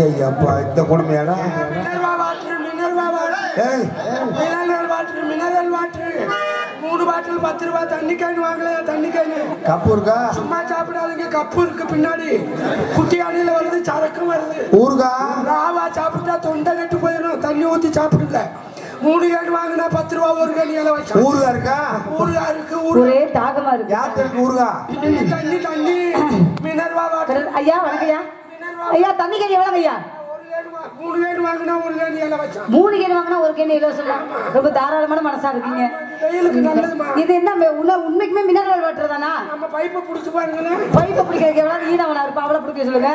ஐயப்பா இந்த கொடுமையாடா. Mineral water 3 பாட்டில் 10 ரூபா. தண்ணி கேன் வாங்கல, தண்ணி கேன். கப்பு இருக்கா? சும்மா சாப்பிடாதீங்க, கப்பு இருக்கு பின்னாடி. குட்டி அணில வருது, சரக்கும் வருது. ஊருகா ராவா சாப்பிட்டா தொண்டை கெட்டு போயிடும். தண்ணி ஊத்தி சாப்பிடுங்க. 3 கேன் வாங்கினா 10 ரூபா ஒரு கேன் இலை வச்சா. ஊருகா இருக்கா? ஊருகா இருக்கு. ஒரே தாகமா இருக்கு. யாருக்கு இருக்கு ஊருகா? தண்ணி மினரல் வாட்டர். ஐயா வணக்கம் ஐயா. தண்ணி கேன் எவ்வளவு ஐயா? 3 கேன் வாங்கினா 1 கேன் இலை வச்சா. 3 கேன் வாங்கினா 1 கேன் இலவசம். ரொம்ப தாராளமான மனசா இருக்கீங்க. வெயிலுக்கு நல்லதுமா. இது என்ன உண்மைக்குமே மினரல் வாட்டர் தானா? நம்ம பைப்பை புடிச்சு பாருங்களேன். பைப்பை பிடிக்கிறதுக்கு எவ்வளவு ஈனவனா இருப்பா? அவளை பிடிக்க சொல்லுங்க.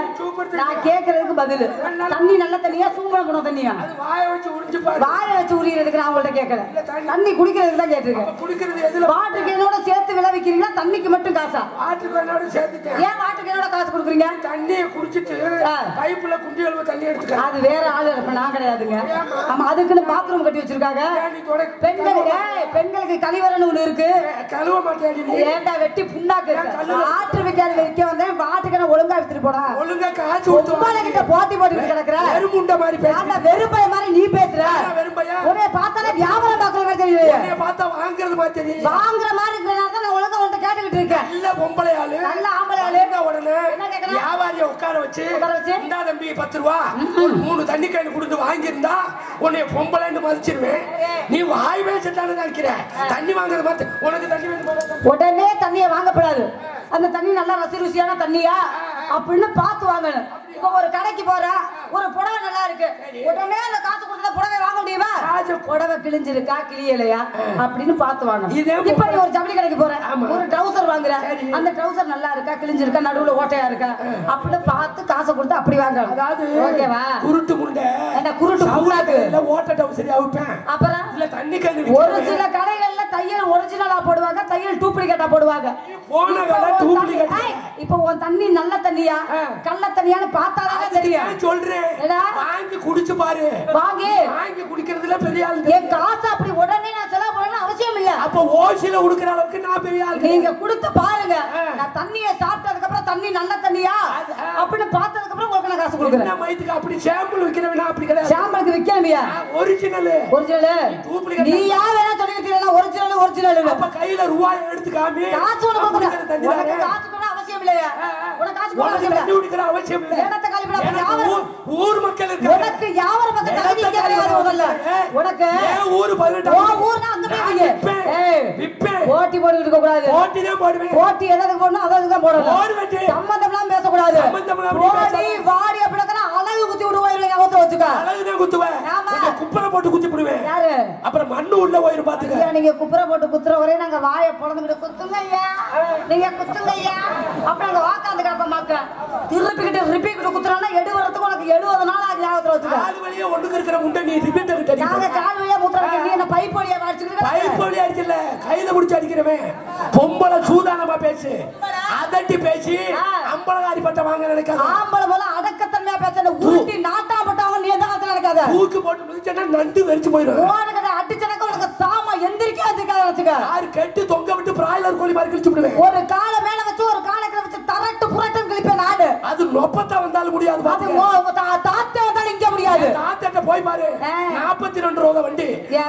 நான் கேட்கறதுக்கு பதில். தண்ணி நல்ல தண்ணியா சூம்பள குணம் தண்ணியா? அது வாயை வச்சு உறிஞ்சு பாரு. வாயை வச்சு உரியறதுக்கு நான் உங்கள்ட்ட கேட்கல. தண்ணி குடிக்கிறதுக்கு தான் கேட்டிருக்கேன். குடிக்கிறது எதுல? வாட்டர் கேனோட சேர்த்து விளைவிக்கிறீங்களா? தண்ணிக்கு மட்டும் காசா? வாட்டர் கேனோட சேர்த்துட்டேன். ஏன் வாட்டர் கேனோட காசு கொடுக்குறீங்க? தண்ணியை குடிச்சிட்டு பைப்புல குண்டி கழுவ தண்ணி எடுத்துக்க. அது வேற ஆளு இருப்ப, நான் கிடையாதுங்க. ஆமா, அதுக்குன்னு பாத்ரூம் கட்டி வச்சிருக்காங்க. பெண்களுக்கு கழிவறைன்னு ஒண்ணு இருக்கு. கழுவ மாட்டேன். ஏன்டா வெட்டி புண்ணாக்கு ஆற்று வைக்காத வைக்க வந்தேன். வாட்டுக்கு ஒழுங்கா எடுத்துட்டு போடா. ஒழுங்கா காய்ச்சி ஊத்துவாங்க கிட்ட போட்டி போட்டு கிடக்குற வெறுமுண்ட மாதிரி பேசுற. வெறுப்பைய மாதிரி நீ பேசுற. வெறுப்பையா? உன்னை பார்த்தாலே வியாபாரம் பார்க்கற மாதிரி தெரியுது. உன்னை பார்த்தா வாங்குறது மாதிரி தெரியுது. வாங்குற மாதிரி இருக்கறனால தான் நான் ஒழுங்கா உன்கிட்ட கேட்டுக்கிட்டு இருக்கேன். நல்ல பொம்பளை ஆளு, நல்ல ஆம்பளை ஆளு. உடனே வியாபாரியை உட்கார வச்சு இந்தா தம்பி 10 ரூபா 3 தண்ணி கேன் கொடுத்து வாங்கியிருந்தா உன்னை பொம்பளைன்னு மதிச்சிருவேன். நீ வாய் பேசத்தானே நினைக்கிற. தண்ணி வாங்குறது மாதிரி உனக்கு தண்ணி வேணும். உடனே தண்ணியை வாங்கப்படாது. அந்த தண்ணி நல்லா ரசி ருசியான தண்ணியா அப்படின்னு பார்த்து வாங்கணும். இப்போ ஒரு கடைக்கு போற, ஒரு புடவை நல்லா இருக்கு, உடனே அந்த காசு கொடுத்தா புடவை வாங்க முடியுமா? புடவை கிழிஞ்சிருக்கா கிழியலையா அப்படின்னு பார்த்து வாங்கணும். இப்ப நீ ஒரு ஜவுளி கடைக்கு போற, ஒரு ட்ரவுசர் வாங்குற, அந்த ட்ரவுசர் நல்லா இருக்கா கிழிஞ்சிருக்கா நடுவுல ஓட்டையா இருக்கா அப்படின்னு பார்த்து காசை கொடுத்து அப்படி வாங்க. அதாவது ஓகேவா? குருட்டு முண்டை என்ன குருட்டு முண்டாக்கு இல்ல ஓட்ட ட்ரவுசர் அவுப்பேன். அப்புறம் இல்ல தண்ணி கேன். ஒரு சில கடைகள்ல தையல் ஒரிஜினலா போடுவாங்க, தையல் டூப்ளிகேட்டா போடுவாங்க. போன வேலை டூப்ளிகேட். இப்போ உன் தண்ணி நல்ல தண்ணியா கள்ள தண்ணியான்னு பார்த்தாதானே தெரியும். சொல்றேன், வாங்கி குடிச்சு பாரு. வாங்கி குடிக்கிறதுல பெரிய ஆளு. என் காசு அப்படி உடனே நான் செலவு பண்ணணும் அவசியம் இல்ல. அப்ப ஓசில உடுக்கிற அளவுக்கு நான் பெரிய ஆளு. நீங்க குடுத்து பாருங்க. நான் தண்ணியை சாப்பிட்டதுக்கு அப்புறம் தண்ணி நல்ல தண்ணியா அப்படின்னு பார்த்ததுக்கு அப்புறம் உங்களுக்கு நான் காசு கொடுக்குறேன். என்ன மைத்துக்கு அப்படி சாம்பிள் விக்கிறவனா? அப்படி கிடையாது. சாம்பிளுக்கு விக்கணுமியா? Original duplicate. நீ யார் வேணா சொல்லிட்டீங்களா? ஒரிஜினல். அப்ப கையில ரூபாய் எடுத்து காமி. காசு உனக்கு காசு கூட அவசியம் இல்லையா? உனக்கு காசு கூட அவசியம் இல்ல. தண்ணி குடிக்கிற அவசியம் இல்ல. இடத்தை காலி பண்ண ஊர் மக்கள் இருக்காங்க. உனக்கு யாவர பக்கம் தண்ணி கிடையாது முதல்ல. உனக்கு ஏன் ஊர் 18 ஓ ஊர்னா அங்க போய் விப்பே போட்டி போட்டு இருக்க கூடாது. போட்டி தான் போடுவேன். போட்டி எதுக்கு போடணும் அதற்கு தான் போடணும். போடுவேன். சம்பந்தம்லாம் பேச கூடாது. போடி வாடி அப்படிங்கற அழகு குத்தி விடுவாங்க. ஞாபகத்துல வச்சுக்க. அழகு தான் குத்துவேன். நான் குப்புற போட்டு குத்தி விடுவேன். யாரு? அப்புறம் மண்ணு உள்ள போயிரு பாத்துக்க. நீங்க குப்புற போட்டு குத்துற வரை நாங்க வாயை பொளந்துக்கிட்டு குத்துங்க ஐயா, நீங்க குத்துங்க ஐயா அப்படி அங்க வாக்காந்து காப்ப மாக்க ரிப்பீட் குத்துறோம்னா எடுவறதுக்கு உனக்கு 70 நாள் ஆகுது. ஞாபகத்துல வச்சுக்க. கால் வழியா ஒண்ணுக்கு இருக்கிற முண்டை நீ ரிப்பீட் அடிக்க. நாங்க கால் வழியா மூத்திரக்கு நீ என்ன பைப் வழியா அடிச்சுக்கிட்டு பைப் வழியா அடிக்கல, கையில புடிச்சு அடிக்கிறவன். பொம்பளை சூதானமா பேசு, அதட்டி பேசி அம்பளகாரி பட்ட வாங்க நினைக்காத. ஆம்பளை போல அடக்கத்தன்மையா பேச ஊட்டி நாட்டா பட்டவங்க நீ எந்த காலத்துல நினைக்காத. தூக்கு போட்டு மிதிச்சா நண்டு வெறிச்சு போயிடும். ஓடுகத அடிச்சனக்கு உனக்கு சாமா எந்திரிக்க அதுக்காக வச்சுக்க. யாரு கெட்டு தொங்க விட்டு பிராய்லர் கோழி மாதிரி கிழிச்சு விடுவேன். ஒரு காலை மேல வச்சு ஒரு காலை கீழ வச்சு தரட்டு புரட்டம் கிழிப்பேன் நாடு. அது நொப்பத்தா வந்தாலும் முடியாது. அது தாத்தே வந்தாலும் இங்க முடியாது. தாத்தேட்ட போய் பாரு, 42 ரூபா வண்டி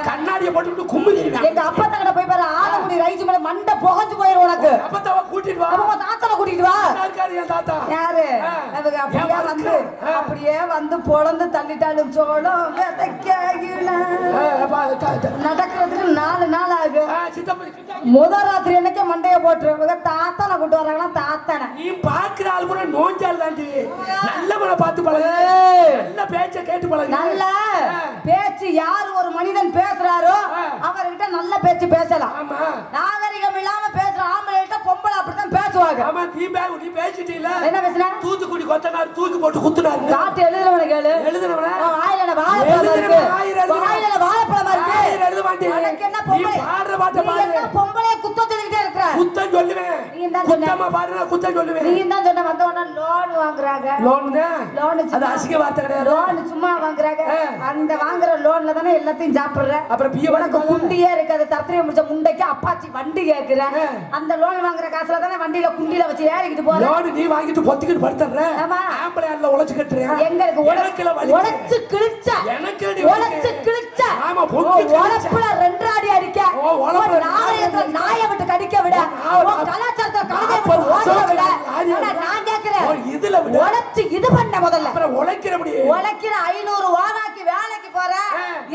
கண்ணாடியை போட்டுட்டு கும்முறிடுவேன். எங்க அப்பா கிட்ட போய் பாரு, ஆலங்குடி ரைஸ் மேல மண்டை புகஞ்சு போயிரும் உனக்கு. அப்பத்தாவ கூட்டிட்டு வா. அப்ப தாத்தாவை கூட்டிட்டு வா. இருக்காரு என் தாத்தா. யாரு? அப்படியே வந்து பொளந்து தள்ளிட்டாலும் சோளம் விதைக்கல. நடக்கிறதுக்கு 4 நாள் ஆகும். முதல் ராத்திரி என்னைக்கு மண்டைய போட்டுருவாங்க. தாத்தானை கூட்டு வர்றாங்களா? தாத்தானை நீ பாக்குற ஆள் கூட நோஞ்சால் தாண்டி. நல்லவனை பார்த்து பழகு, நல்ல பேச்ச கேட்டு பழகு. நல்ல பேச்சு யார் ஒரு மனிதன் பேசுறாரோ அவர்கிட்ட நல்ல பேச்சு பேசலாம். நாகரிகம் இல்லாம பேசுற ஆம்பளைகிட்ட பொம்பளை அப்படித்தான் பேசுவாங்க. ஆமா, நீ பேசிட்டீல. என்ன பேசுன? தூத்துக்குடி கொத்தனார் தூக்கி போட்டு குத்துனாரு. காட்டு எழுதுறவன கேளு. எழுதுறவன வாயில வாழைப்பழம் இருக்கு. வாயில வாழைப்பழம் இருக்கு. எழுத மாட்டேன். உனக்கு என்ன பொம்பளை? பாடுற பாட்ட பாடு. என்ன பொம்பளைய குத்த சொல்லிட்டே இருக்கற? குத்தம் சொல்லுவேன். குத்தமா பாருங்க, குத்தம் சொல்லுவேன். நீ தான் சொன்ன வந்தவன லோன் வாங்குறாங்க. லோன் அது சும்மா அசிங்க வார்த்தை கிடையாது. லோன் சும்மா வாங்குறாங்க. அந்த வாங்குற லோன்ல தானே எல்லாத்தையும் சாப்பிடுற. அப்புறம் பிய உனக்கு குண்டியே இருக்காது. தத்திரைய முடிச்ச முண்டைக்கு அப்பாச்சி வண்டி கேக்குற. அந்த லோன் வாங்குற காசுல தானே வண்டியில குண்டில வச்சு ஏறிக்கிட்டு போற. லோன் நீ வாங்கிட்டு பொத்திக்கிட்டு படுத்துற. ஆம்பளை அல்ல உழைச்சு கட்டுறேன். எங்க இருக்கு உழைச்சு கிழிச்ச. எனக்கு உழைச்சு கிழிச்ச. ஆமா பொத்தி உழைப்புல ரெண்டு அடி அடிக்க. நாயத்துல நாயை விட்டு கடிக்க விட. கலாச்சாரத்தை கலந்து விட்டு ஓட விட. நான் கேக்குறேன் இதுல உழைச்சு இது பண்ண முதல்ல. அப்புறம் உழைக்கிற 500 வாராக்கி வேலைக்கு போற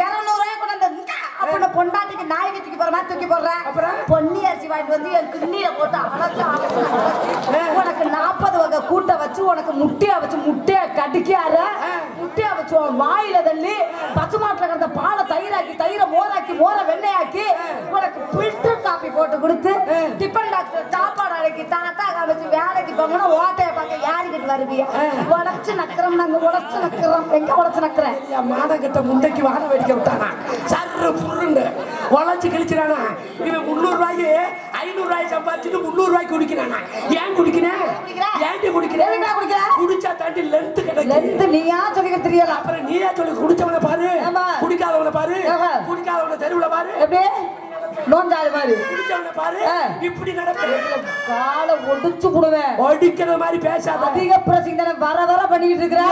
200 ரூபாய் கொண்டு வந்து அப்ப பொண்டாட்டிக்கு நாய் தூக்கி போற மாதிரி தூக்கி போடுற. பொன்னி அரிசி வாங்கிட்டு வந்து என் கிண்ணில போட்டு அழைச்சு உனக்கு 40 வகை கூட்ட வச்சு உனக்கு முட்டையா வச்சு முட்டைய கடிக்கார முட்டையா வச்சு வாயில தள்ளி பசுமாட்டுல கிடந்த பாலை தயிராக்கி தயிரை மோராக்கி மோர வெண்ணையாக்கி உனக்கு ஃபில்டர் காபி போட்டு கொடுத்து டிபன் டாக்டர் சாப்பாடு அழைக்கி தாத்தா காமிச்சு வேலைக்கு போங்கன்னா ஓட்டைய பார்க்க யாருக்கிட்டு வருவியா? உடச்சு நக்கிறோம் நாங்க உடச்சு நக்கிறோம். எங்க உடச்சு நக்கிறேன்? மானகட்ட முண்டைக்கு வாழ வெடிக்க விட்டானா சர்ரு புருண்டு உழைச்சு கிழிச்சிடானா. இவன் 300 ரூபாய்க்கு 500 ரூபாய் சம்பாதிச்சுட்டு 300 ரூபாய்க்கு குடிக்கிறானா. ஏன் குடிக்கிறேன்? ஏன்டி குடிக்கிறேன்? குடிச்சா தாண்டி லென்த் கிடைக்கும். லென்த் நீயா சொல்லிக்க தெரியல. அப்புறம் நீயா சொல்லி குடிச்சவனை பாரு, குடிக்காதவனை பாரு, குடிக்காதவனை தெருவுல பாரு. எப்படி நோந்தாள் மாதிரி குடிச்சவனை பாரு. இப்படி நடப்பேன். காலை ஒடிச்சு புடுவேன். ஒடிக்கிற மாதிரி பேசாத. அதிக பிரசிங்கன வர வர பண்ணிட்டு இருக்கற.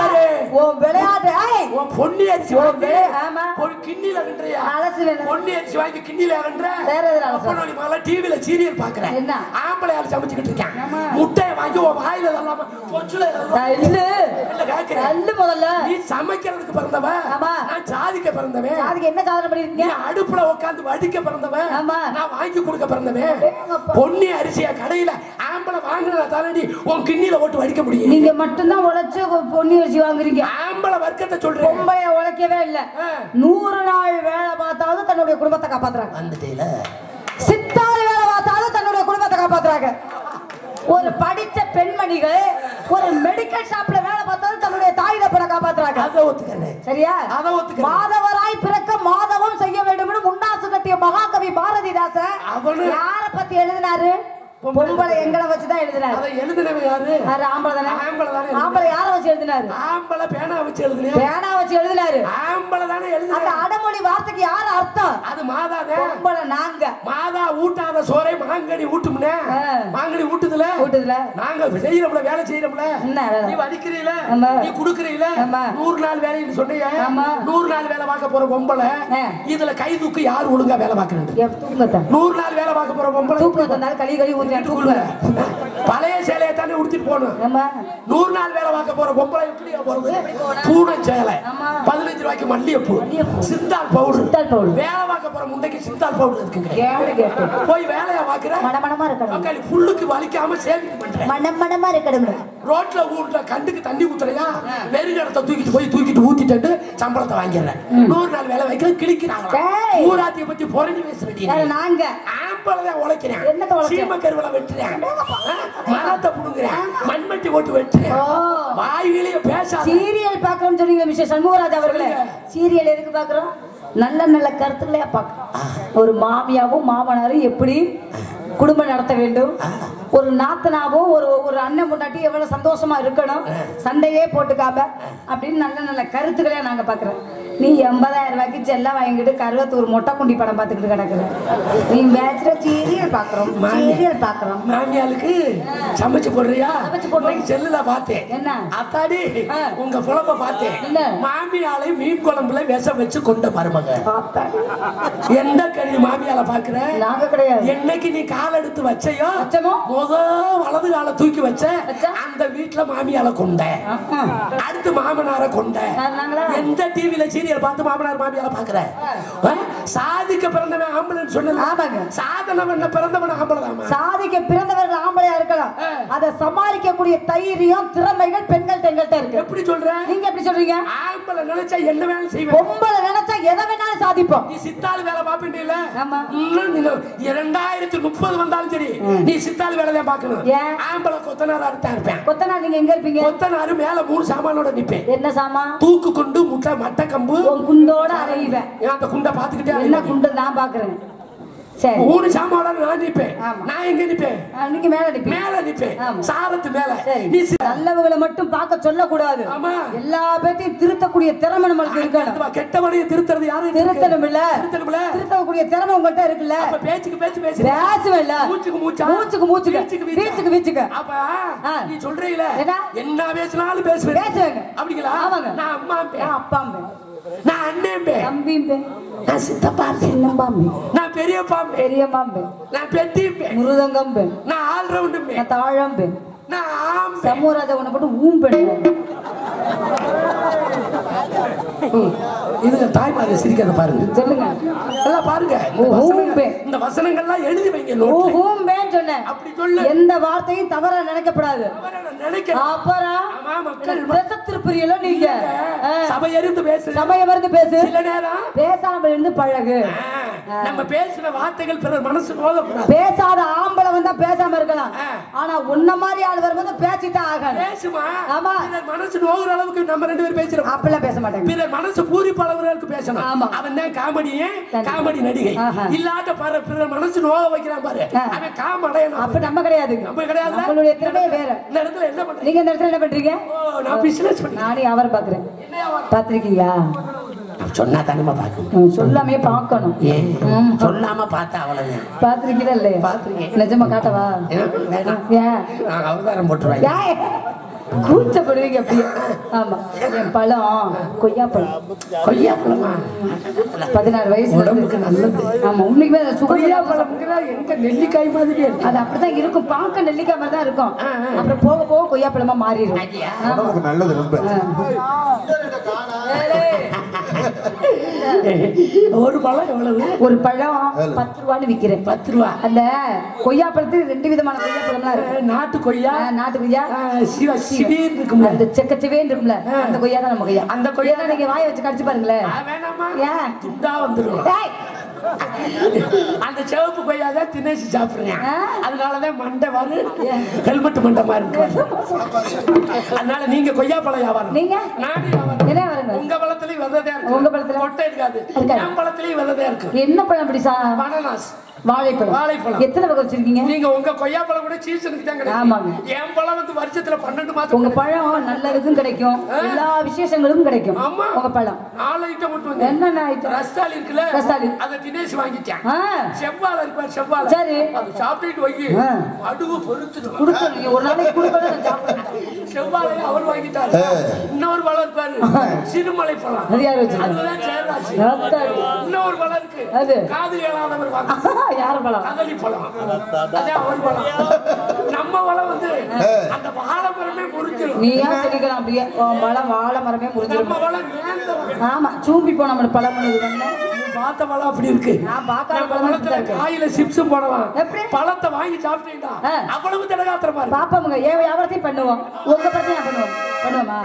உன் விளையாட்டு உன் பொன்னி அரிசி வாங்கி ஆமா ஒரு கிண்ணில வென்றியா? அலசில பொன்னி அரிசி வாங்கி கிண்ணில வென்ற. வேற எதுல அப்பனோடி மகள டிவில சீரியல் பாக்குறேன். என்ன ஆம்பளை யார் சமைச்சிட்டு இருக்கான். முட்டைய வாங்கி உன் வாயில தள்ளாம பொச்சுல இல்ல இல்ல கேக்குறேன். நல்ல முதல்ல நீ சமைக்கிறதுக்கு பிறந்தவ. ஆமா நான் சாதிக்க பிறந்தவன். சாதிக்க என்ன சாதனை பண்ணிருக்கீங்க? நீ அடுப்புல உட்கார்ந்து வடிக்க பிறந்தவன். ஆமா நான் வாங்கி கொடுக்க பிறந்தவன். பொன்னி அரிசிய கடையில ஆம்பளை வாங்குறத தானடி உன் கிண்ணில போட்டு வடிக்க முடியும். நீங்க மட்டும் தான் உழைச்சு பொன்னி அரிசி வாங்குறீங்க. ஆம்பளை வர்க்கத்தை சொல்றேன். பொம்பளைய உழைக்கவே இல்ல. 100 நாள் வேலை பார்த்தாலும் தன்னுடைய குடும்பத்தை காப்பாத்துறாங்க. வந்துட்டேல சித்தாள் வேலை பார்த்தாலும் தன்னுடைய குடும்பத்தை காப்பாத்துறாங்க. ஒரு படிச்ச பெண்மணிகள் ஒரு மெடிக்கல் ஷாப்ல வேலை பார்த்தாலும் தன்னுடைய தாய் தப்பனை காப்பாத்துறாங்க. அதை ஒத்துக்கிறேன். சரியா? அதை ஒத்துக்கிறேன். மாதவராய் பிறக்க மாதவம் செய்ய வேண்டும் என்று முன்னாசு கட்டிய மகாகவி பாரதிதாசன் யார பத்தி எழுதினாரு? பொம்பளை எங்களை வச்சுதான் எழுதினாரு. அதை எழுதினவன் யாரு? ஆம்பளை தானே. ஆம்பளை தானே. ஆம்பளை யார வச்சு எழுதினாரு? ஆம்பளை பேனா வச்சு எழுதுனே. பேனா வச்சு எழுதினாரு. ஆம்பளை தானே எழுதினாரு. அந்த அடமொழி வார்த்தைக்கு யார் அர்த்தம்? அது மாதாதே. பொம்பளை நாங்க. மாதா ஊட்டாத சோறை மாங்கடி ஊட்டும்னே. மாங்கடி ஊட்டுதுல. நாங்க செய்யறோம்ல, வேலை செய்யறோம்ல. என்ன வேலை? நீ வடிக்கிறீல, நீ குடுக்குறீல. 100 நாள் வேலைன்னு சொன்னீங்க. 100 நாள் வேலை பார்க்க போற பொம்பளை இதுல கை தூக்கு யார் ஒழுங்கா வேலை பார்க்கறது? 100 நாள் வேலை பார்க்க போற பொம்பளை தூக்கு தந்தால் களி களி பழைய சேலையை தானே உடுத்திட்டு போகணும். 100 நாள் வேலை பார்க்க போற பொம்பளை எப்படி போறது? பூனை சேலை 15 ரூபாய்க்கு மல்லிகைப்பூ சிந்தால் பவுடர். வேலை பார்க்க போற முண்டைக்கு சிந்தால் பவுடர் இருக்குங்க. போய் வேலையை பார்க்கிற மனமனமா இருக்கணும். புல்லுக்கு வலிக்காம சேவிங் பண்றேன். மனமனமா இருக்கணும். ரோட்ல ஊர்ல கண்டுக்கு தண்ணி ஊத்துறையா நெருங்கடத்தை தூக்கிட்டு ஊத்திட்டு சம்பளத்தை வாங்கிடுறேன். 100 நாள் வேலை வைக்கிற கிழிக்கிறாங்க. ஊராத்திய பத்தி புரணி பேசுறீங்க. நாங்க ஆம்பளை உழைக்கிறேன். சீமக்கருவலை வெட்டுறேன், மரத்தை புடுங்குறேன், மண்மட்டி போட்டு வெட்டுறேன். வாயிலே பேச சீரியல் பாக்குறோம் சொன்னீங்க மிஸ்டர் சண்முகராஜ் அவர்களே. சீரியல் எதுக்கு பாக்குறோம்? நல்ல நல்ல கருத்துக்களே பாக்குறோம். ஒரு மாமியாவும் மாமனாரும் எப்படி குடும்பம் நடத்த வேண்டும், ஒரு நாத்தனாவும் ஒரு அண்ணன் முன்னாடி எவ்வளவு சந்தோஷமா இருக்கணும், சண்டையே போட்டுக்காம அப்படின்னு நல்ல நல்ல கருத்துக்களே நாங்க பாக்குறோம். நீ 80,000 ரூபாய்க்கு செல்ல வாங்கிட்டு கருவத்தூர் மொட்டை குண்டி படம் பார்த்துக்கிட்டு கிடக்குற. நீ பேச்சுல சீரியல் பாக்குறோம். சீரியல் பாக்குறோம். மாமியாளுக்கு சமைச்சு போடுறியா? செல்லுல பார்த்தேன். என்ன அத்தாடி உங்க புலப்ப பார்த்தேன். மாமியாலை மீன் குழம்புல விஷம் வச்சு கொண்ட மருமக. எந்த கறி மாமியால பாக்குற? நாங்க கிடையாது. என்னைக்கு நீ கால் எடுத்து வச்சையோ வலது காலை தூக்கி வச்ச அந்த வீட்டுல மாமியால கொண்ட, அடுத்து மாமனார கொண்ட. எந்த டிவில சீரியல் பார்த்து மாமனார் மாமியால பாக்குற? சாதிக்க பிறந்தவன் ஆம்பளைன்னு சொன்ன. சாதனை பண்ண பிறந்தவன் ஆம்பளை தான். சாதிக்க பிறந்தவர்கள் ஆம்பளையா இருக்கலாம். அதை சமாளிக்கக்கூடிய தைரியம் திறமைகள் பெண்கள் எங்கள்கிட்ட இருக்கு. எப்படி சொல்ற? நீங்க எப்படி சொல்றீங்க? ஆம்பளை நினைச்சா என்ன வேணாலும் செய்வேன். பொம்பளை நினைச்சா எதை வேணாலும் சாதிப்போம். நீ சித்தாள் வேலை பாப்பீங்க இல்ல? 2030 வந்தாலும் சரி நீ சித்தாள் வேலை தான் பாக்கணும். ஆம்பளை கொத்தனாரா தான் இருப்பேன். கொத்தனார் நீங்க எங்க இருப்பீங்க? கொத்தனாரு மேல 3 சாமானோட நிப்பேன். என்ன சாமான்? தூக்கு குண்டு, முட்டை, மட்டை கம்பு, குண்டோட அரைவேன். அந்த குண்டை பாத்துக்கிட்டே என்ன குண்டை நான் பாக்குறேன். சரி. 3 சாமாவோட நான் நிப்பேன். ஆமா. நான் எங்க நிப்பேன்? நீங்க மேல நிப்பீங்க. மேல நிப்பேன். ஆமா. சாரத்து மேல. சரி. நீ நல்லவங்களை மட்டும் பார்க்க சொல்லக்கூடாது. ஆமா. எல்லா பேத்தையும் திருத்தக்கூடிய திறமை நம்மளுக்கு இருக்கணும். கெட்டவனையும் திருத்துறது யாரும் திருத்தணும் இல்ல? திருத்தணும்ல. திருத்தக்கூடிய திறமை உங்கள்கிட்ட இருக்குல்ல? அப்ப பேச்சுக்கு பேச்சு பேசு. பேசுவேன் இல்ல? மூச்சுக்கு மூச்சா? மூச்சுக்கு மூச்சுக்கு. வீச்சுக்கு வீச்சுக்கு. அப்ப நீ சொல்றீல என்ன பேசினாலும் பேசுவேங்க. அப்படிங்களா? ஆமாங்க. நான் அம்மாம்பே, நான் அப்பாம்பே, நான் அண்ணேம்பே, தம்பிம்பே, நான் சித்தப்பா, சின்னம்பாம்பே, நான் பெரியப்பாம்பே, பெரியம்பாம்பே, நான் பெட்டிம்பே, முருதங்கம்பே, நான் ஆல்ரவுண்டும்பே, நான் தாழம்பே, நான் ஆம்பே. சமூகராஜா உன்னை போட்டு ஊம்பேன். இதுல தாய்மாரை சிரிக்கிறத பாருங்க. சொல்லுங்க. எல்லாம் பாருங்க. இந்த வசனங்கள்லாம் எழுதி வைங்க. ஊம்பேன்னு சொன்னேன். அப்படி சொல்லு. எந்த வார்த்தையும் தவறா நினைக்கப்படாது. அப்புறம் திருப்பிரியல நீங்க சபையறிந்து பேசு. சபையறிந்து பேசு. சில நேரம் பேசாம இருந்து பழகு. நம்ம பேசின வார்த்தைகள் பிறர் மனசு நோகக்கூடாது. பேசாத ஆம்பளை வந்தா பேசாம இருக்கலாம். ஆனா உன்ன மாதிரி ஆள் வரும்போது பேசித்தான் ஆகணும். பேசுமா? ஆமா. பிறர் மனசு நோகுற அளவுக்கு நம்ம 2 பேரும் பேசுறோம். அப்பெல்லாம் பேச மாட்டாங்க. பிறர் மனசு பூரிப்பு அளவுக்கு பேசணும். ஆமா. அவன் தான் காமெடி நடிகை. இல்லாத பிறர் மனசு நோக வைக்கிறான் பாரு. அவன் காமெடியன். அப்ப நம்ம கிடையாது. நம்ம கிடையாது. நம்மளுடைய திறமை வேற. இந்த இடத்துல என்ன பண்றீங்க? நீங்க இந்த இடத்துல என்ன பண்றீங்க? நான் பிசினஸ் பண்றேன். நானே அவரை பாக்குறேன். பாத்திருக்கீங்களா? சொன்னா தானமா பாக்கணும். சொல்லாமே பாக்கணும். சொல்லாம பார்த்தா அவ்வளவு. பாத்திருக்கீங்களா இல்லையா? பாத்திருக்கேன். நிஜமா காட்டவா? ஏன் அவதாரம் போட்டுருவாங்க. கூச்சப்படுவீங்க அப்படியே. ஆமா. என் பழம் கொய்யாப்பழம். கொய்யாப்பழமா? 16 வயசு. உடம்புக்கு நல்லது. ஆமா. உண்மைக்குமே கொய்யாப்பழம் எங்க நெல்லிக்காய் மாதிரி அது அப்படிதான் இருக்கும். பார்க்க நெல்லிக்காய் மாதிரி தான் இருக்கும். அப்புறம் போக போக கொய்யாப்பழமா மாறிடும். உடம்புக்கு நல்லது ரொம்ப. ஒரு பழம் எவ்வளவு? ஒரு பழம் 10 ரூபான்னு விக்கிறேன். 10 ரூபா. அந்த கொய்யாப்பழத்துக்கு 2 விதமான கொய்யாப்பழம்லாம் இருக்கு. நாட்டு கொய்யா, நாட்டு கொய்யா, சிவீர் இருக்கும்ல, அந்த செக்கச்சவேன்னு இருக்கும்ல, அந்த கொய்யா தான் நம்ம கொய்யா. அந்த கொய்யா நீங்க வாயை வச்சு கடிச்சு பாருங்களேன். வேணாமா? ஏன்? துண்டா வந்துடும். அந்த சிவப்பு கொய்யா தான் தினேசி சாப்பிடுறேன். அதனாலதான் மண்டை வரு ஹெல்மெட் மண்டை மாதிரி இருக்கு. அதனால நீங்க கொய்யா பழம் வியாபாரம். நீங்க என்ன வருங்க? உங்க பழத்துலயும் விதையா இருக்கு. உங்க பழத்துல கொட்டை இருக்காது. என் பழத்துலயும் விதையா இருக்கு. என்ன பழம் அப்படி? பனானாஸ். வாழைப்பழம். வாழைப்பழம் எத்தனை வகை வச்சிருக்கீங்க? நீங்க உங்க கொய்யா பழம் கூட சீசனுக்கு தான் கிடைக்கும். ஆமாங்க. என் பழம் வந்து வருஷத்துல 12 மாசம். உங்க பழம் நல்லதுக்கும் கிடைக்கும், எல்லா விசேஷங்களுக்கும் கிடைக்கும். ஆமா. உங்க பழம் 4 ஐட்டம் மட்டும் வந்து. என்னென்ன ஐட்டம்? ரஸ்தாலி இருக்குல்ல, ரஸ்தாலி அத தினேஷ் வாங்கிட்டான். செவ்வாழை இருக்கு, செவ்வாழை. சரி. அது சாப்பிட்டு வைக்கி அடுவு பொறுத்துடும். கொடுத்துருங்க. ஒரு நாளைக்கு கொடுக்கணும், நான் சாப்பிடுறேன். செவ்வாழை அவர் வாங்கிட்டாரு. இன்னொரு பழம் இருப்பாரு, சிறுமலை பழம். அது யார் வச்சிருக்காங்க? அதுதான் சேராசி. இன்னொரு பழம் இருக்கு, அது காது கேளாதவர் வாங்க. யார் பழம்? கதலி பழம். அதே அவர் பழம். நம்ம பழம் வந்து அந்த வாழை மரமே முறிஞ்சிடும். நீ ஏன் சொல்லிக்கலாம் அப்படியே? பழம் வாழை மரமே முறிஞ்சிடும். நம்ம பழம் நேர்ந்த. ஆமா, சூம்பி போன நம்ம பழம் பார்த்த பழம் அப்படி இருக்கு. நான் பார்க்காத பழம் காயில சிப்ஸும் போடலாம். எப்படி? பழத்தை வாங்கி சாப்பிட்டீங்களா அவ்வளவு திடகாத்திரமா இருக்கு. பாப்பாமுங்க ஏன் வியாபாரத்தையும் பண்ணுவோம். உங்க பத்தி நான் பண்ணுவோம். பண்ணுவோமா?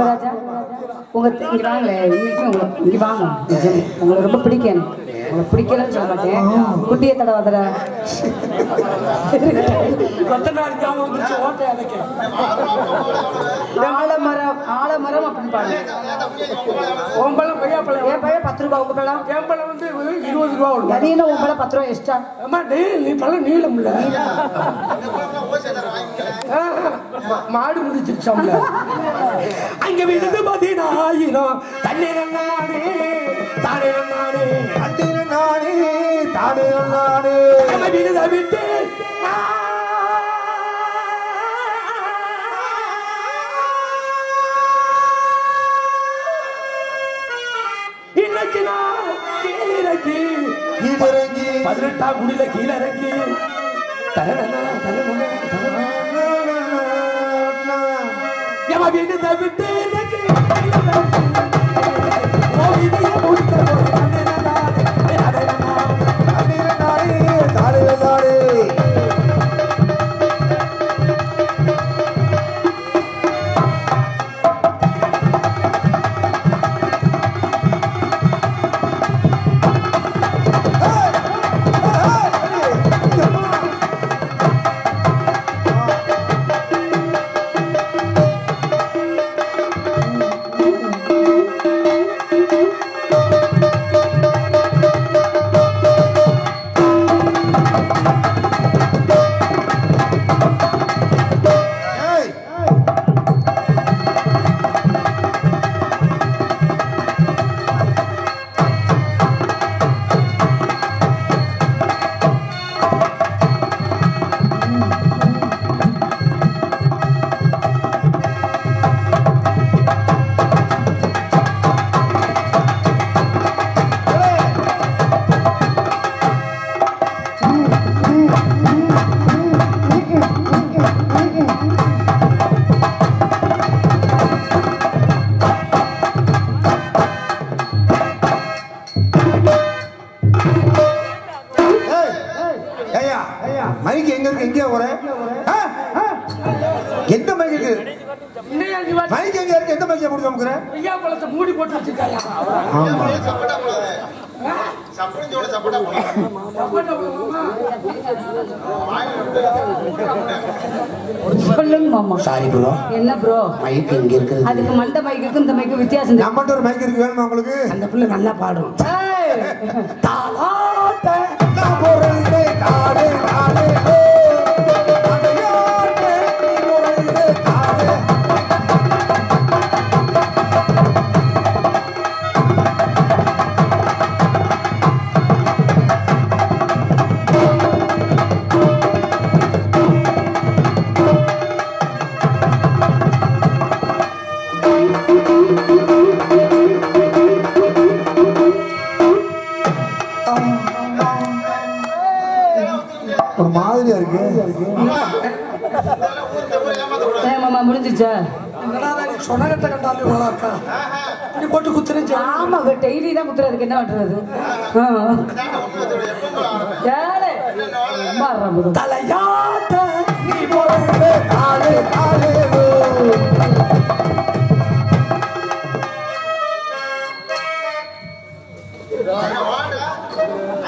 ராஜா உங்க இங்க வாங்களே, இங்க வாங்க. உங்களை ரொம்ப பிடிக்கும். உங்களை பிடிக்கலன்னு சொல்ல மாட்டேன். குட்டிய தடவாதர ஆலமரம், ஆலமரம் அப்படின்னு பாருங்க. உன் பழம் கொய்யாப்பழம். என் பழம் 10 ரூபாய். உங்க பழம்? என் பழம் வந்து 20 ரூபா. அது என்ன உன் பழம் 10 ரூபாய் எக்ஸ்ட்ரா? அம்மா நீ பழம் நீளம் இல்ல, மாடு முடிச்சிருச்சோம்ல. அங்க விழுந்து 10,000 தண்ணீர் நானே தானே நானே தண்ணீர் நானே தானே நானே விழுத விட்டு இன்னைக்கு நான் கீழறங்கி 18ஆம் குடியில கீழறங்கி விழுத விட்டு மைக் எங்க இருக்கு? எங்கேயா போற? எந்த மைக் இருக்கு? மைக் எங்க இருக்கு? எந்த மைக் போட்டு நமக்குற? ஐயா பழத்தை மூடி போட்டு வச்சிருக்காயா? ஆமா. சப்போட்டா சப்போட்டா சொல்லுங்க மாமா. Sorry bro. என்ன ப்ரோ? மைக் இங்க இருக்கு. அதுக்கு மண்ட மைக்கு இந்த மைக்கு வித்தியாசம். நம்மட்ட ஒரு மைக் இருக்கு, வேணுமா உங்களுக்கு? அந்த புள்ள நல்லா பாடும். தாலாட்ட நான் போறேன் தாளே தாளே அடையாட்டே நீ போறேன் தாளே. ஒரு மாதிரியா இருக்கு. மாமா முடிஞ்சிச்சா? சொன்னகத்தை கண்டாலும் இவ்வளோக்கா இப்படி போட்டு குத்துறேன். ஆமா டெய்லி தான் குத்துறதுக்கு என்ன பண்றது? தலையாட்ட நீ போறேன் தாளே தாளே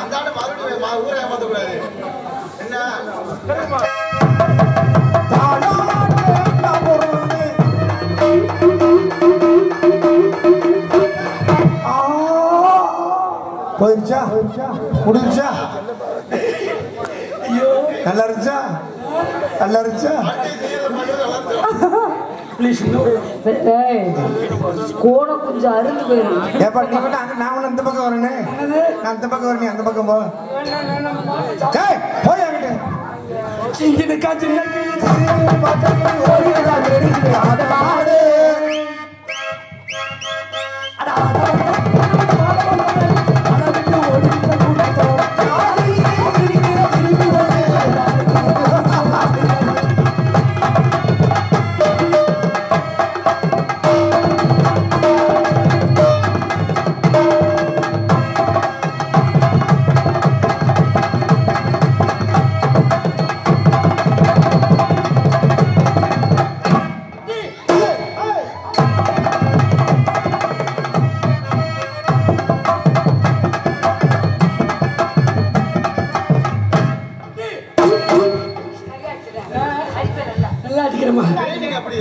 அந்த மறுபடியும் ஊரை ஏமாத்தக்கூடாது. என்ன போயிருச்சா? முடிஞ்சா? நல்லா இருந்துச்சா? நல்லா இருந்துச்சா? கோணம் கொஞ்சம் அருந்து போயிடும். ஏப்பா நீ மட்டும் அங்க, நான் ஒண்ணு இந்த பக்கம் வரேனே. நான் இந்த பக்கம் வரேன், அந்த பக்கம் போ. ஏய் போய் அங்கிட்டு. சிங்கினுக்கா சின்ன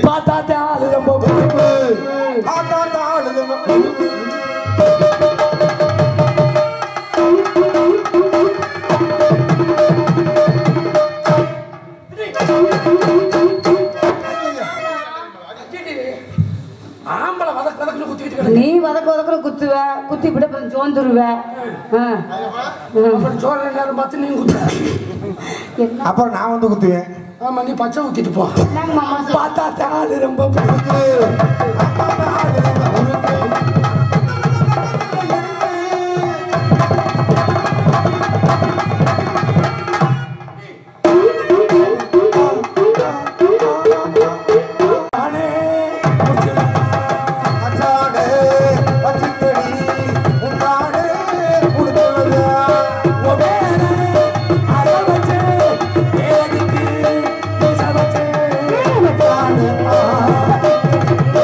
பார்த்தாத்த ஆளு ரொம்ப பார்த்தாத்த ஆளு ஆம்பளை வதக்கு வதக்குன்னு குத்திக்கிட்டு நீ வதக்கு வதக்குன்னு குத்துவ, குத்தி விட சோந்துருவ. சோழ நேரம் பார்த்து நீ குத்து. அப்புறம் நான் வந்து குத்துவேன். ஆமா நீ பச்சை ஊத்திட்டு போ. பார்த்தா ஆளு ரொம்ப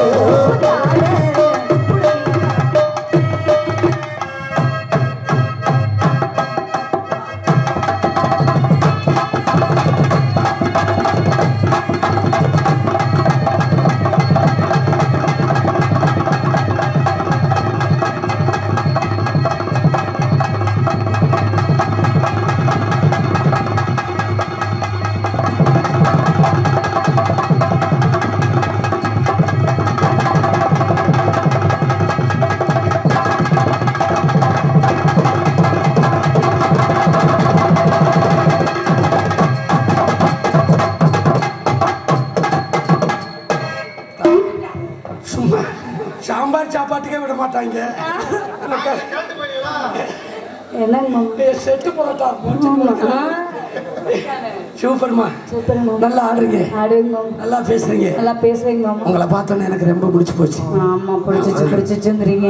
Oh, மாட்டாங்க. கேட்டு போயிடா. என்னங்க மாமா செட்டு போட்டா சூப்பர்மா. சூப்பர் மாமா. நல்லா ஆடுறீங்க, ஆடுங்க மாமா. நல்லா பேசுறீங்க. நல்லா பேசுறீங்க மாமா. உங்களை பார்த்தோன்னே எனக்கு ரொம்ப பிடிச்சி போச்சு. ஆமா பிடிச்சிச்சுங்கிறீங்க,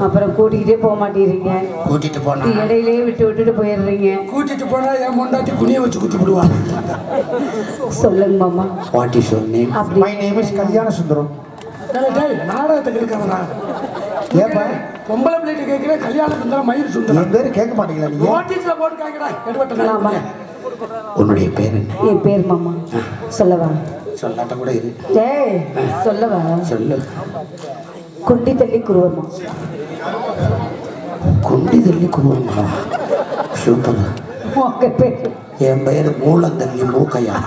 அப்புறம் கூட்டிக்கிட்டே போக மாட்டேங்கிறீங்க. கூட்டிட்டு போனா இடையிலே விட்டுட்டு போயிடுறீங்க. கூட்டிட்டு போனா என் முண்டாட்டி குனிய வச்சு குத்தி விடுவாங்க. சொல்லுங்க மாமா. What is your name? அப்படி my name is Kalyana Sundaram. நாடகத்துக்கு இருக்காங்களா? ஏப்பா பொம்பளை பிள்ளைட்டு கேட்கிறேன். கல்யாண சுந்தரம், மயில் சுந்தரம். என் பேரு கேட்க மாட்டீங்களா நீங்க? நோட்டீஸ்ல போட்டு கேட்கடா. எடுபட்ட ஆமா. உன்னுடைய பேர் என்ன? என் பேர் மாமா. சொல்லவா? சொல்லாட்ட கூட இரு. ஏய் சொல்லவா? சொல்லு. குண்டி தள்ளி குருவமா. குண்டி தள்ளி குருவங்களா? சூப்பர். உங்க பேர்? என் பெயர் மூலந்தள்ளி மூக்கையா.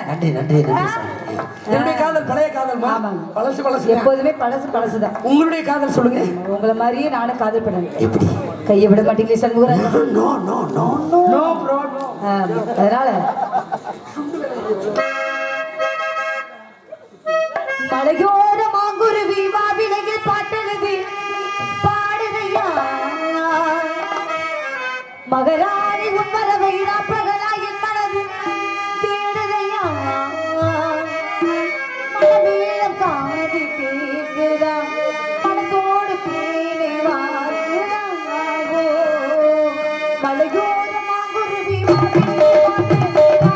நன்றி நன்றி நன்றி சார். என்னுடைய காதல் பழைய காதல்மா. பழசு பழசு. எப்போதுமே பழசு பழசுதான். உங்களுடைய காதல் சொல்லுங்க. உங்களை மாதிரியே நானும் காதல் பண்ணேன். எப்படி? கையை விட மாட்டீங்களே Shanmugaraj. No no no no no bro. அதனால மலையோர மாங்குருவி மாவிலையில் பாட்டெழுதி பாடுதையா மகராணி உன்மரவை பகலாயின் மனது தேடுதையா மனமேலம் காதி பேசுதா மனசோடு பேனை வாருதாவோ மலையோர மாங்குருவி மாவிலையில் பாட்டெழுதி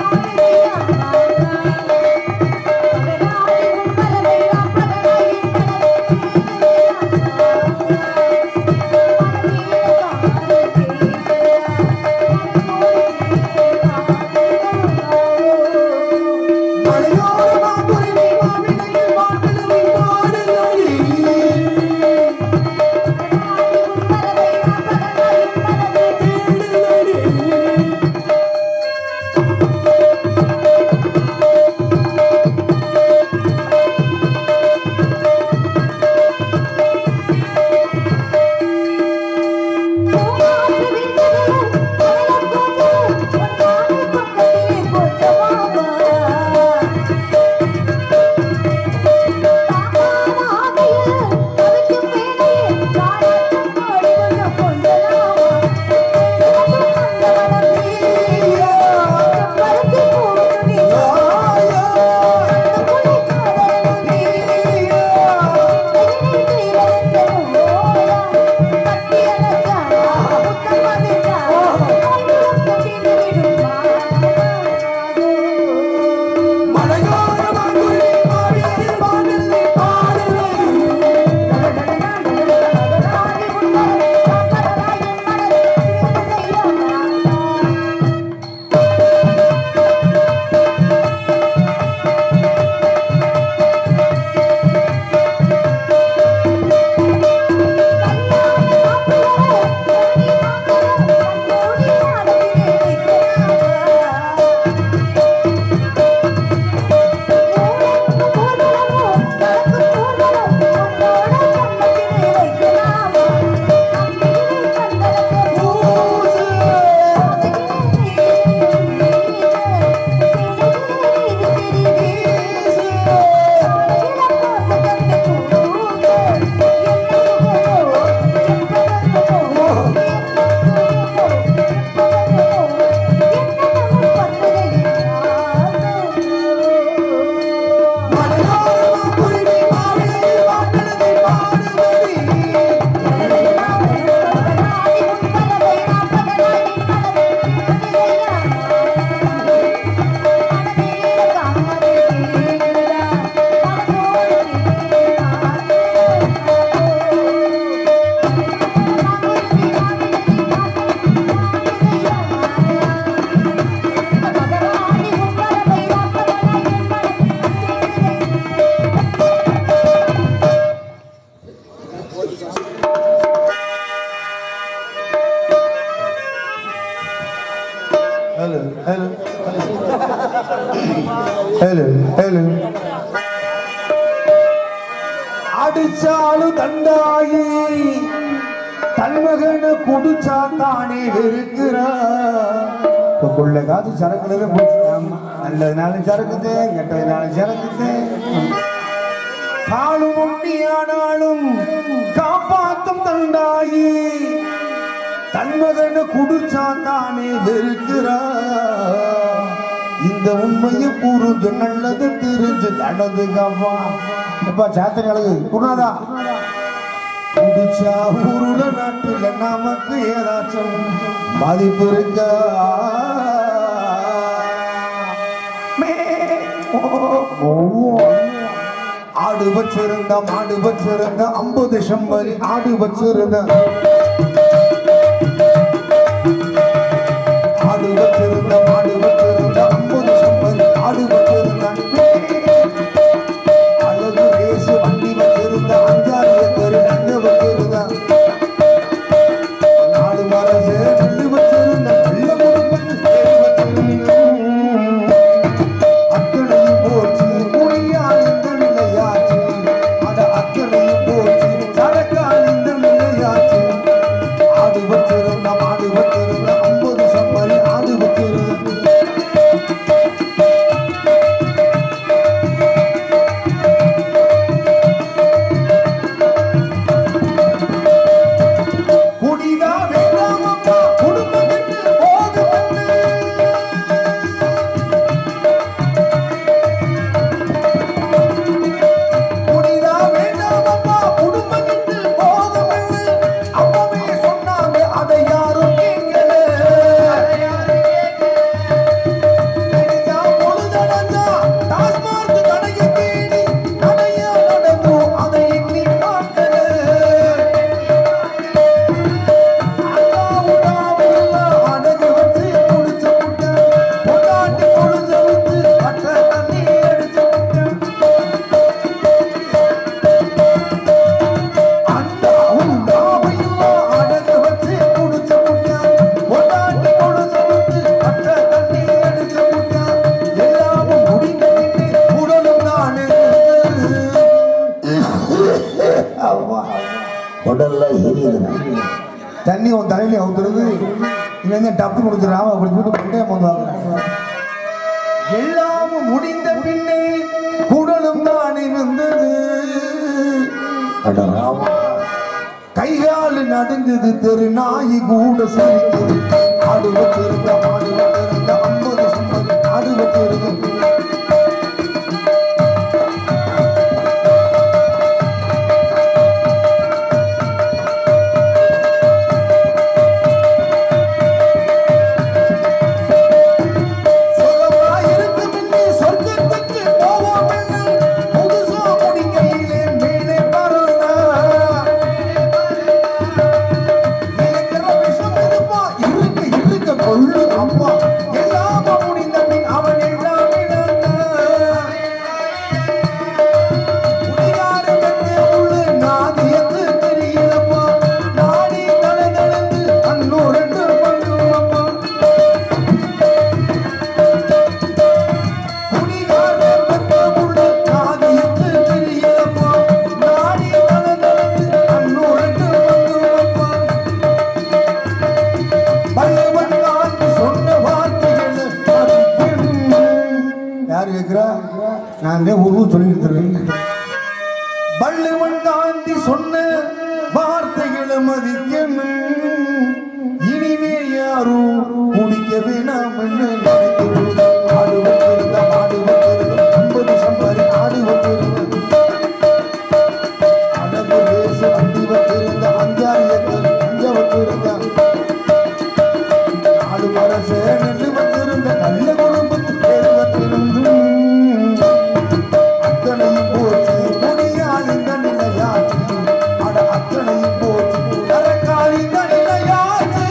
ஏழு ஏழு அடிச்சாலு தண்டாயி தன்மகன குடிச்சா தானே வெறுக்கிறா கொள்ள காசு சரக்குல நல்லதுனாலும் சரக்குது கெட்டதுனாலும் சரக்குது காலும் ஒண்டியானாலும் காப்பாத்தும் தண்டாயி தன்மகன குடிச்சா தானே வெறுக்கிறா இந்த உண்மையை புரிஞ்சு நல்லது தெரிஞ்சு நடந்து கவா எப்பா சாத்தனை அழகு குருநாதா குடிச்சா ஊருல நாட்டுல நமக்கு ஏதாச்சும் பாதிப்பு இருக்கா ஆடு வச்சிருந்த மாடு வச்சிருந்த 50 செம்பரி ஆடு வச்சிருந்த ஆடு வச்சிருந்த மாடு வச்சிருந்த 50 செம்பரி ஆடு வச்சிருந்த அழகு ரேசு வண்டி வச்சிருந்த 5-6 ஏக்கர் நெஞ்ச வச்சிருந்த நாடு மரசு நெல்லு வச்சிருந்த நல்ல குடும்பத்து பேர் வச்சிருந்த அத்தனையும் போச்சு முடியால் இந்த நிலையாச்சு அட அத்தனையும் போச்சு சரக்கால் இந்த நிலையாச்சு ஆடு வச்சிருந்த மாடு வச்சிருந்த 50 செம்பரி ஆடு வச்சிருந்த குடிதா வேண்டாமப்பா குடும்பம் விட்டு போதுமென்று குடிதா வேண்டாமப்பா குடும்பம் விட்டு போதுமென்று அப்பவே சொன்னாங்க அதை யாரும் கேட்கல நினைச்சா பொழுதடைஞ்சா டாஸ்மார்க் கடையை தேடி கடையா நடக்கும் அதை எண்ணி பார்க்கல அடகு வச்சு குடிச்ச முட்டை பொண்டாட்டி பொழுது விட்டு பட்ட தண்ணி அடிச்ச முட்டை அண்டா உண்டாவையெல்லாம் அடகு வச்சு குடிச்ச முட்டை பொண்டாட்டி பொழுது விட்டு பட்ட தண்ணி அடிச்ச முட்டை எல்லாமும் முடிந்த பின்னே உடலும் தானே உடல்ல எரியுது தண்ணி உன் தலையில ஊத்துறது இவன் டப்பு கொடுத்துறாம அப்படி போட்டு கொண்டே போவாங்க எல்லாமும் முடிந்த பின்னே குடலும் தானே வந்தது கைகால் நடுங்குது தெரு நாயி கூட சிரிக்குது ஆடு வச்சிருந்த மாடு வச்சிருந்த 50 செம்பரி ஆடு வச்சிருந்த சொர்க்கமாயிருக்கு முன்னே சொர்க்கத்துக்கு போவோம் என்று புதுசா முடிக்கையிலே மேலே பறந்தா இருக்கிற விஷம் இருப்பா இருக்க கொள்ளு அப்பா எல்லாம் முடிந்த பின் அவன் எல்லாம் குடிகார கண்ணே உள்ள நாதியத்து தெரியலப்பா நாடி தலை நடந்து அன்னூர் என்று பண்ணுவப்பா குடிகார கண்ணே உள்ள நாதியத்து தெரியலப்பா நாடி தலை நடந்து அன்னூர் என்று பண்ணுவப்பா பல்லவன் காந்தி சொன்ன வார்த்தைகள் யாரு கேட்கிறா நான் ஒரு சொல்லிட்டு இருக்கேன் பல்லவன் காந்தி சொன்ன வார்த்தைகளை மதிக்கணும் இனிமே யாரும் குடிக்க வேணாம் என்று நினைக்கணும் ஆடு வச்சிருந்த மாடு வச்சிருந்த 50 செம்பரி ஆடு வச்சிருந்த அழகு ரேசு வண்டி வச்சிருந்த 5-6 ஏக்கர் நெஞ்ச வச்சிருந்த நாடு மரசு நெல்லு வச்சிருந்த நல்ல குடும்பத்து பேர் வச்சிருந்தும் அத்தனையும் போச்சு முடியால் இந்த நிலையாச்சு அட அத்தனையும் போச்சு தரக்கால் இந்த நிலையாச்சு